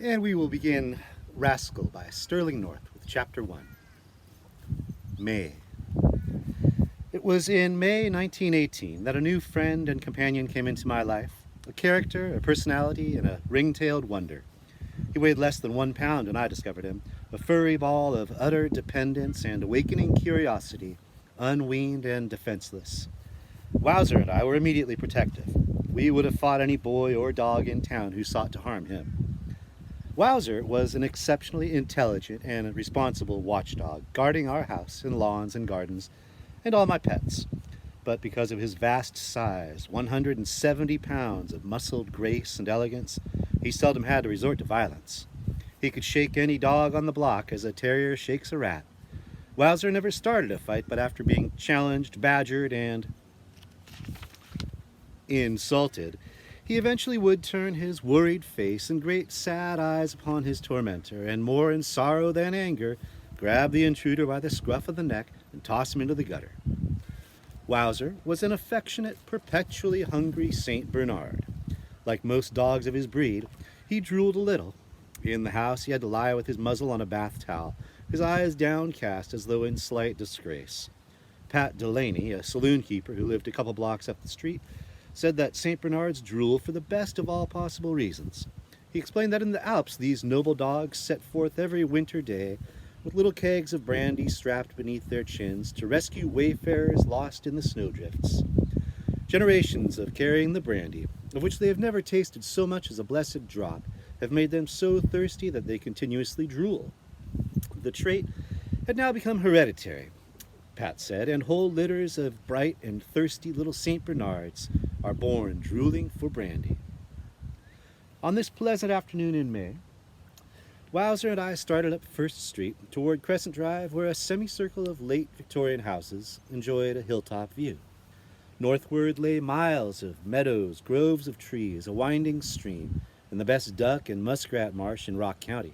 And we will begin Rascal by Sterling North with Chapter 1. May. It was in May 1918 that a new friend and companion came into my life, a character, a personality, and a ring-tailed wonder. He weighed less than 1 pound when I discovered him, a furry ball of utter dependence and awakening curiosity, unweaned and defenseless. Wowzer and I were immediately protective. We would have fought any boy or dog in town who sought to harm him. Wowzer was an exceptionally intelligent and responsible watchdog, guarding our house and lawns and gardens, and all my pets. But because of his vast size, 170 pounds of muscled grace and elegance, he seldom had to resort to violence. He could shake any dog on the block as a terrier shakes a rat. Wowzer never started a fight, but after being challenged, badgered, and insulted, he eventually would turn his worried face and great sad eyes upon his tormentor, and more in sorrow than anger, grab the intruder by the scruff of the neck and toss him into the gutter. Wowzer was an affectionate, perpetually hungry St. Bernard. Like most dogs of his breed, he drooled a little. In the house he had to lie with his muzzle on a bath towel, his eyes downcast as though in slight disgrace. Pat Delaney, a saloon keeper who lived a couple blocks up the street, said that St. Bernards drool for the best of all possible reasons. He explained that in the Alps these noble dogs set forth every winter day with little kegs of brandy strapped beneath their chins to rescue wayfarers lost in the snowdrifts. Generations of carrying the brandy, of which they have never tasted so much as a blessed drop, have made them so thirsty that they continuously drool. The trait had now become hereditary, Pat said, and whole litters of bright and thirsty little St. Bernards are born drooling for brandy. On this pleasant afternoon in May, Wowzer and I started up First Street toward Crescent Drive, where a semicircle of late Victorian houses enjoyed a hilltop view. Northward lay miles of meadows, groves of trees, a winding stream, and the best duck and muskrat marsh in Rock County.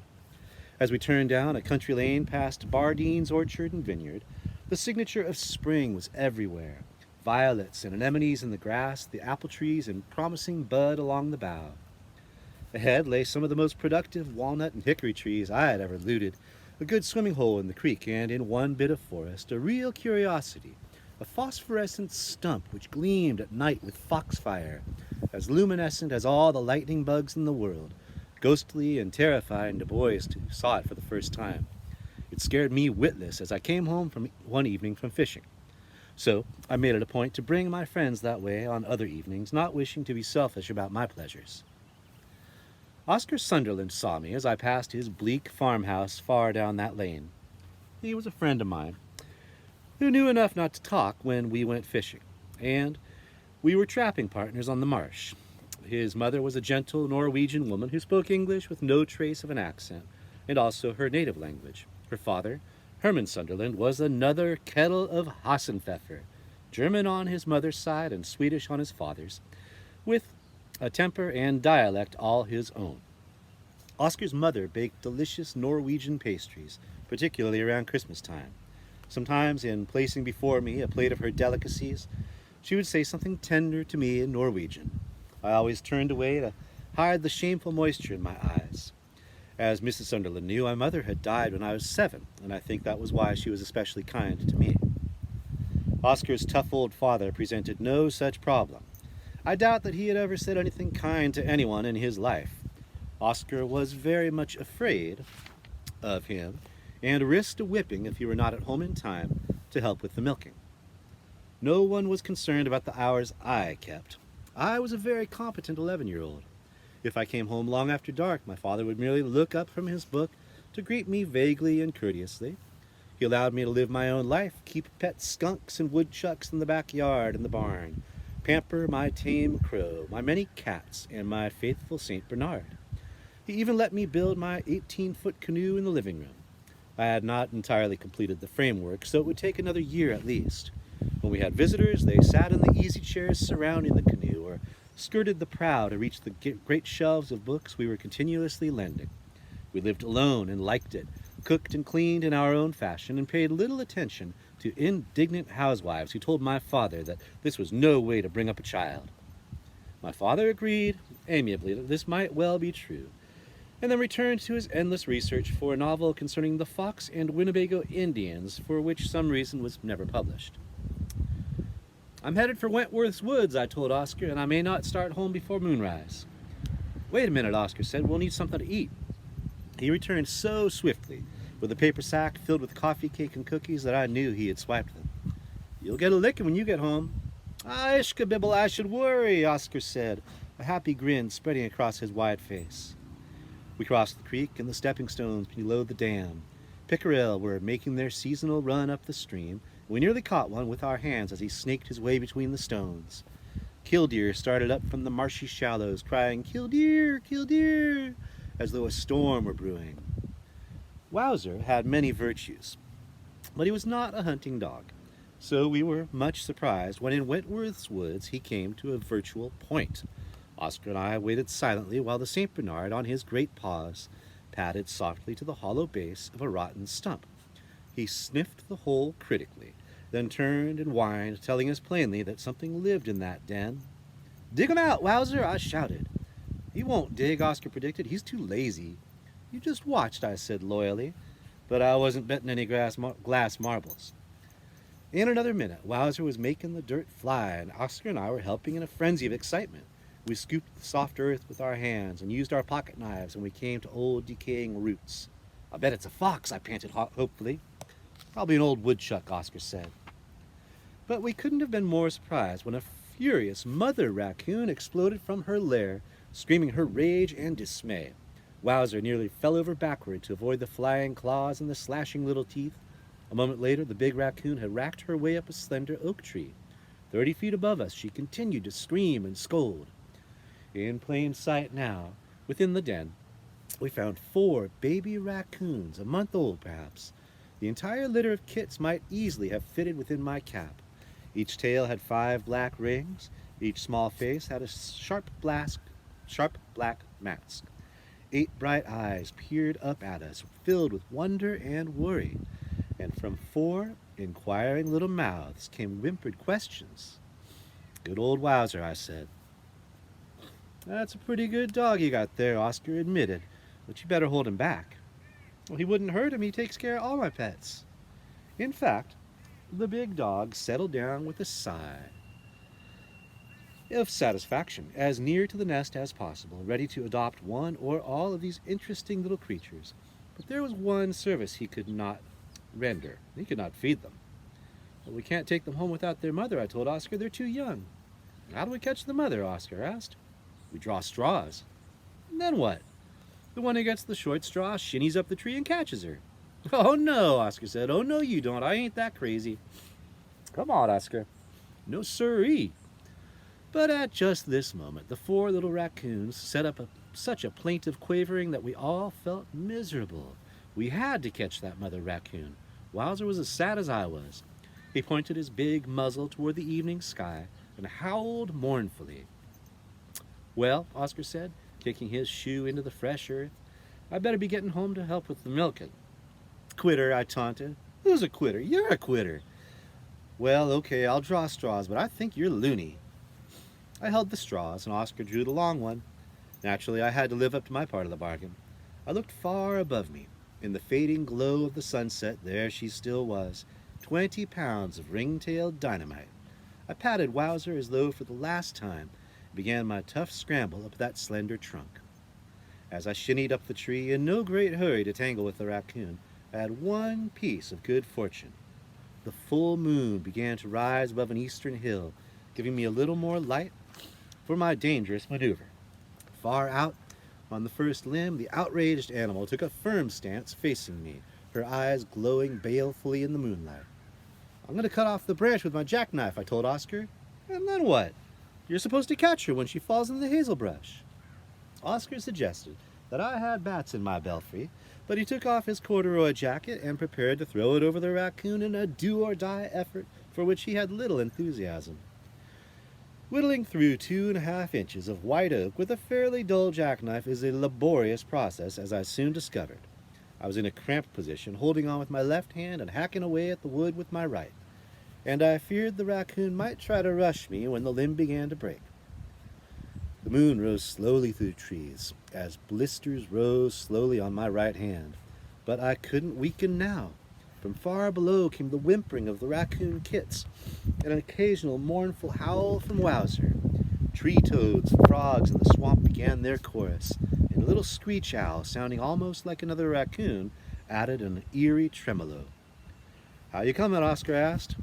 As we turned down a country lane past Bardine's orchard and vineyard, the signature of spring was everywhere. Violets and anemones in the grass, the apple trees in promising bud along the bough. Ahead lay some of the most productive walnut and hickory trees I had ever looted, a good swimming hole in the creek, and in one bit of forest, a real curiosity, a phosphorescent stump which gleamed at night with foxfire, as luminescent as all the lightning bugs in the world, ghostly and terrifying to boys who saw it for the first time. It scared me witless as I came home from one evening from fishing. So I made it a point to bring my friends that way on other evenings, not wishing to be selfish about my pleasures. Oscar Sunderland saw me as I passed his bleak farmhouse far down that lane. He was a friend of mine, who knew enough not to talk when we went fishing, and we were trapping partners on the marsh. His mother was a gentle Norwegian woman who spoke English with no trace of an accent, and also her native language. Her father, Herman Sunderland, was another kettle of Hassenpfeffer, German on his mother's side and Swedish on his father's, with a temper and dialect all his own. Oscar's mother baked delicious Norwegian pastries, particularly around Christmas time. Sometimes, in placing before me a plate of her delicacies, she would say something tender to me in Norwegian. I always turned away to hide the shameful moisture in my eyes. As Mrs. Sunderland knew, my mother had died when I was 7, and I think that was why she was especially kind to me. Oscar's tough old father presented no such problem. I doubt that he had ever said anything kind to anyone in his life. Oscar was very much afraid of him and risked a whipping if he were not at home in time to help with the milking. No one was concerned about the hours I kept. I was a very competent 11-year-old. If I came home long after dark, my father would merely look up from his book to greet me vaguely and courteously. He allowed me to live my own life, keep pet skunks and woodchucks in the backyard and the barn, pamper my tame crow, my many cats, and my faithful St. Bernard. He even let me build my 18-foot canoe in the living room. I had not entirely completed the framework, so it would take another year at least. When we had visitors, they sat in the easy chairs surrounding the canoe, or skirted the prow to reach the great shelves of books we were continuously lending. We lived alone and liked it, cooked and cleaned in our own fashion, and paid little attention to indignant housewives who told my father that this was no way to bring up a child. My father agreed amiably that this might well be true, and then returned to his endless research for a novel concerning the Fox and Winnebago Indians, for which some reason was never published. I'm headed for Wentworth's Woods, I told Oscar, and I may not start home before moonrise. Wait a minute, Oscar said. We'll need something to eat. He returned so swiftly, with a paper sack filled with coffee cake and cookies, that I knew he had swiped them. You'll get a licking when you get home. Ishkabibble, I should worry, Oscar said, a happy grin spreading across his wide face. We crossed the creek and the stepping stones below the dam. Pickerel were making their seasonal run up the stream. We nearly caught one with our hands as he snaked his way between the stones. Killdeer started up from the marshy shallows, crying, "Killdeer, killdeer," as though a storm were brewing. Wowzer had many virtues, but he was not a hunting dog, so we were much surprised when in Wentworth's Woods he came to a virtual point. Oscar and I waited silently while the St. Bernard, on his great paws, padded softly to the hollow base of a rotten stump. He sniffed the hole critically, then turned and whined, telling us plainly that something lived in that den. "Dig him out, Wowzer," I shouted. "He won't dig," Oscar predicted. "He's too lazy." "You just watched," I said loyally, but I wasn't betting any glass marbles. In another minute, Wowzer was making the dirt fly, and Oscar and I were helping in a frenzy of excitement. We scooped the soft earth with our hands and used our pocket knives when we came to old decaying roots. "I bet it's a fox," I panted hopefully. "Probably an old woodchuck," Oscar said. But we couldn't have been more surprised when a furious mother raccoon exploded from her lair, screaming her rage and dismay. Wowzer nearly fell over backward to avoid the flying claws and the slashing little teeth. A moment later, the big raccoon had racked her way up a slender oak tree. 30 feet above us, she continued to scream and scold. In plain sight now, within the den, we found 4 baby raccoons, a month old perhaps. The entire litter of kits might easily have fitted within my cap. Each tail had 5 black rings. Each small face had a sharp black mask. 8 bright eyes peered up at us, filled with wonder and worry. And from 4 inquiring little mouths came whimpered questions. "Good old Wowzer," I said. "That's a pretty good dog you got there," Oscar admitted, "but you better hold him back." "Well, he wouldn't hurt him. He takes care of all my pets." In fact, the big dog settled down with a sigh of satisfaction, as near to the nest as possible, ready to adopt one or all of these interesting little creatures. But there was one service he could not render. He could not feed them. "Well, we can't take them home without their mother," I told Oscar. "They're too young." "How do we catch the mother?" Oscar asked. "We draw straws." "And then what?" "The one who gets the short straw shinnies up the tree and catches her." "Oh, no," Oscar said. "Oh, no, you don't. I ain't that crazy." "Come on, Oscar." "No, sirree." But at just this moment, the 4 little raccoons set up such a plaintive quavering that we all felt miserable. We had to catch that mother raccoon. Wowzer was as sad as I was. He pointed his big muzzle toward the evening sky and howled mournfully. "Well," Oscar said, kicking his shoe into the fresh earth, "I better be getting home to help with the milking." "Quitter," I taunted. "Who's a quitter?" "You're a quitter." "Well, okay, I'll draw straws, but I think you're loony." I held the straws, and Oscar drew the long one. Naturally, I had to live up to my part of the bargain. I looked far above me. In the fading glow of the sunset, there she still was, 20 pounds of ring-tailed dynamite. I patted Wowzer as though for the last time, and began my tough scramble up that slender trunk. As I shinnied up the tree, in no great hurry to tangle with the raccoon, I had one piece of good fortune. The full moon began to rise above an eastern hill, giving me a little more light for my dangerous maneuver. Far out, on the first limb, the outraged animal took a firm stance facing me, her eyes glowing balefully in the moonlight. "I'm going to cut off the branch with my jackknife," I told Oscar. "And then what?" "You're supposed to catch her when she falls in the hazel brush." Oscar suggested that I had bats in my belfry, but he took off his corduroy jacket and prepared to throw it over the raccoon in a do-or-die effort for which he had little enthusiasm. Whittling through 2½ inches of white oak with a fairly dull jackknife is a laborious process, as I soon discovered. I was in a cramped position, holding on with my left hand and hacking away at the wood with my right, and I feared the raccoon might try to rush me when the limb began to break. The moon rose slowly through the trees, as blisters rose slowly on my right hand. But I couldn't weaken now. From far below came the whimpering of the raccoon kits, and an occasional mournful howl from Wowzer. Tree toads and frogs in the swamp began their chorus, and a little screech owl, sounding almost like another raccoon, added an eerie tremolo. "How you coming?" Oscar asked.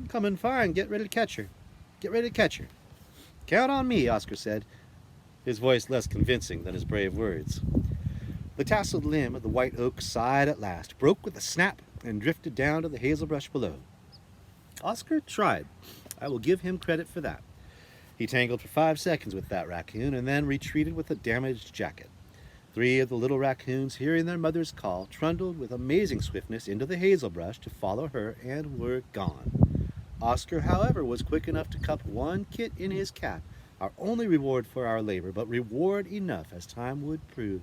"Coming fine. Get ready to catch her. Get ready to catch her." "Count on me," Oscar said, his voice less convincing than his brave words. The tasseled limb of the white oak sighed at last, broke with a snap, and drifted down to the hazel brush below. Oscar tried. I will give him credit for that. He tangled for 5 seconds with that raccoon and then retreated with a damaged jacket. 3 of the little raccoons, hearing their mother's call, trundled with amazing swiftness into the hazel brush to follow her and were gone. Oscar, however, was quick enough to cup 1 kit in his cap, our only reward for our labor, but reward enough, as time would prove.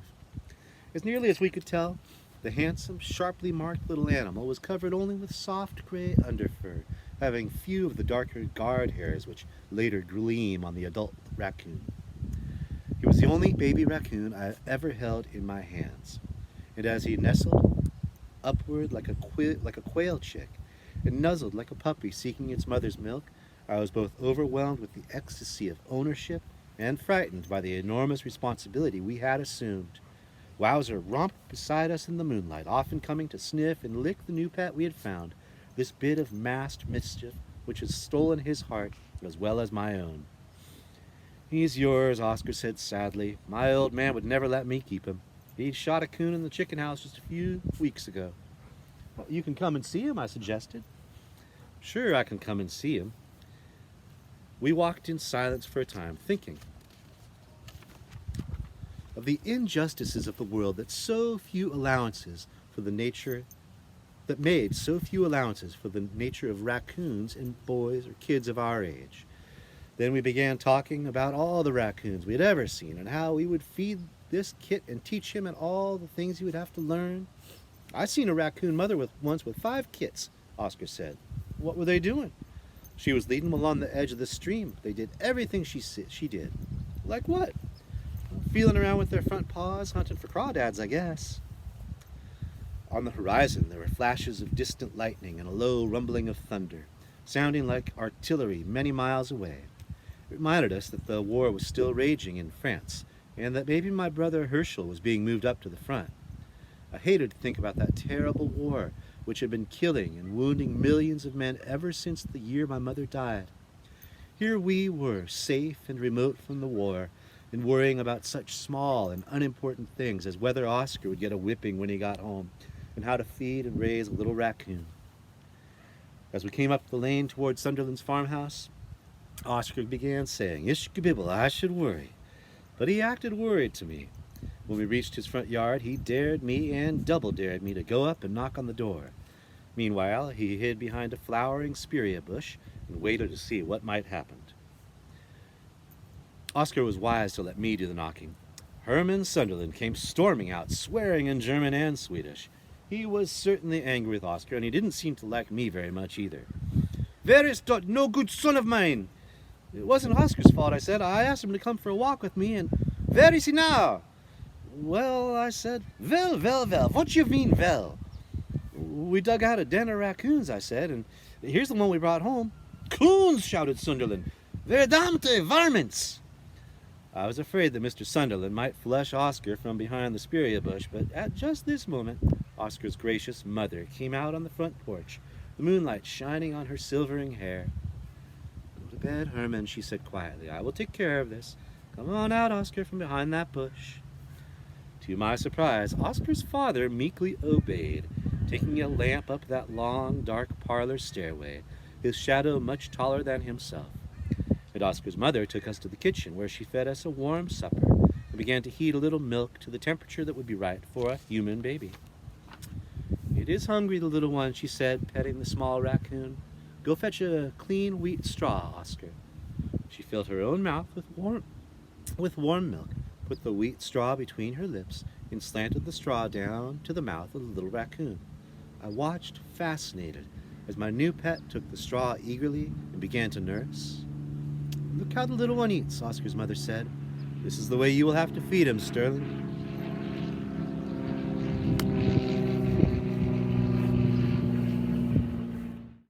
As nearly as we could tell, the handsome, sharply marked little animal was covered only with soft gray underfur, having few of the darker guard hairs which later gleam on the adult raccoon. He was the only baby raccoon I ever held in my hands, and as he nestled upward like a quail chick and nuzzled like a puppy seeking its mother's milk, I was both overwhelmed with the ecstasy of ownership and frightened by the enormous responsibility we had assumed. Wowzer romped beside us in the moonlight, often coming to sniff and lick the new pet we had found, this bit of masked mischief which had stolen his heart as well as my own. "He's yours," Oscar said sadly. "My old man would never let me keep him. He shot a coon in the chicken house just a few weeks ago." "Well, you can come and see him," I suggested. "Sure, I can come and see him." We walked in silence for a time, thinking of the injustices of the world that made so few allowances for the nature of raccoons and boys or kids of our age. Then we began talking about all the raccoons we had ever seen and how we would feed this kit and teach him and all the things he would have to learn. "I seen a raccoon mother once with 5 kits, Oscar said. "What were they doing?" "She was leading them along the edge of the stream. They did everything she did." "Like what?" "Feeling around with their front paws, hunting for crawdads, I guess." On the horizon there were flashes of distant lightning and a low rumbling of thunder, sounding like artillery many miles away. It reminded us that the war was still raging in France, and that maybe my brother Herschel was being moved up to the front. I hated to think about that terrible war, which had been killing and wounding millions of men ever since the year my mother died. Here we were, safe and remote from the war, and worrying about such small and unimportant things as whether Oscar would get a whipping when he got home, and how to feed and raise a little raccoon. As we came up the lane toward Sunderland's farmhouse, Oscar began saying, "Ishkabibble, I should worry." But he acted worried to me. When we reached his front yard, he dared me and double dared me to go up and knock on the door. Meanwhile, he hid behind a flowering spirea bush and waited to see what might happen. Oscar was wise to let me do the knocking. Herman Sunderland came storming out, swearing in German and Swedish. He was certainly angry with Oscar, and he didn't seem to like me very much either. "Where is dot no good son of mine?" "It wasn't Oscar's fault," I said. "I asked him to come for a walk with me, and—" "Where is he now?" "Well," I said. Well, what you mean, well?" "We dug out a den of raccoons," I said, "and here's the one we brought home." "Coons!" shouted Sunderland. "Verdammte varmints!" I was afraid that Mr. Sunderland might flush Oscar from behind the spirea bush, but at just this moment, Oscar's gracious mother came out on the front porch, the moonlight shining on her silvering hair. "Go to bed, Herman," she said quietly. "I will take care of this. Come on out, Oscar, from behind that bush." To my surprise, Oscar's father meekly obeyed, taking a lamp up that long, dark parlor stairway, his shadow much taller than himself. And Oscar's mother took us to the kitchen, where she fed us a warm supper and began to heat a little milk to the temperature that would be right for a human baby. "It is hungry, the little one," she said, petting the small raccoon. "Go fetch a clean wheat straw, Oscar." She filled her own mouth with warm milk, put the wheat straw between her lips, and slanted the straw down to the mouth of the little raccoon. I watched, fascinated, as my new pet took the straw eagerly and began to nurse. "Look how the little one eats," Oscar's mother said. This is the way you will have to feed him, Sterling.